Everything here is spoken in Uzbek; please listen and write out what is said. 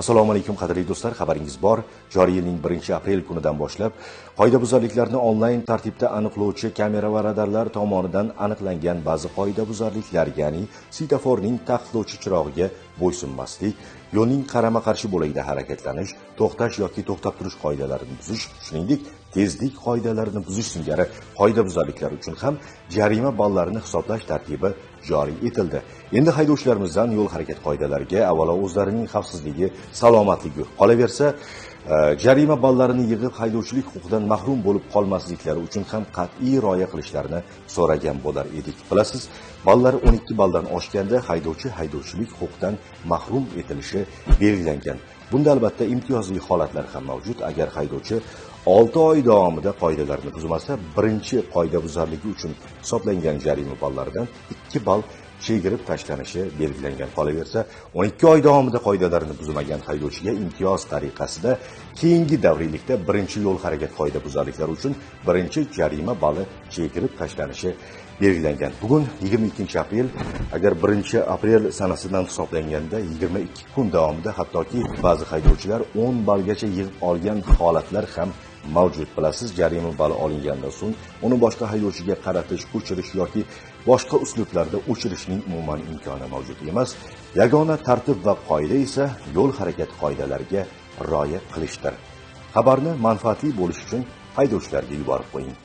Assalomu alaykum qadrli do'stlar, xabaringiz bor. Joriy yilning 1-aprel kunidan boshlab qoidabuzarliklarni onlayn tartibda aniqlovchi kamera va radarlar tomonidan aniqlangan ba'zi qoidabuzarliklar, ya'ni svetoforning taqiqlovchi chirog'iga bo'ysunmaslik, yo'lning qarama-qarshi bo'lagida harakatlanish, to'xtash yoki to'xtab turish qoidalarini buzish, shuningdek tezlik qoidalarini buzish singari qoidabuzarliklar uchun ham jarima ballarini hisoblash tartibi joriy etildi. Endi haydovchilarimizdan yo'l harakat qoidalariga avvalo o'zlarining xavfsizligi, salomatligi qolaversa, jarima ballarini yig'ib haydovchilik huquqidan mahrum bo'lib qolmasliklari uchun ham qat'iy rioya qilishlarini so'ragan bo'lar edik. Bilasiz, ballar 12 baldan oshganda haydovchi haydovchilik huquqidan mahrum etilishi belgilangan. Bunda albatta imtiyozli holatlar ham mavjud. Agar haydovchi 6 oy davomida qoidalarni buzmasa, birinchi qoidabuzarligi uchun hisoblangan jarima ballaridan 2 ball chegirib tashlanishi belgilangan. Qolaversa, 12 oy davomida qoidalarni buzmagan haydovchiga imtiyoz tariqasida keyingi davriylikda birinchi yo'l harakat qoidabuzarliklari uchun birinchi jarima balli chegirib tashlanishi belgilangan. Bugun 22-aprel, agar 1-aprel sanasidan hisoblanganda 22 kun davomida hattoki ba'zi haydovchilar 10 ballgacha yig'ib olgan holatlar ham mavjud. Bilasiz, jarima balli olingandan so'ng uni boshqa haydovchiga qaratish, o'chirish yoki boshqa uslublarda o'chirishning umuman imkoni mavjud emas. Yagona tartib va qoida esa yo'l harakat qoidalariga rioya qilishdir. Xabarni manfaatli bo'lish uchun haydovchilarga yuborib qo'ying.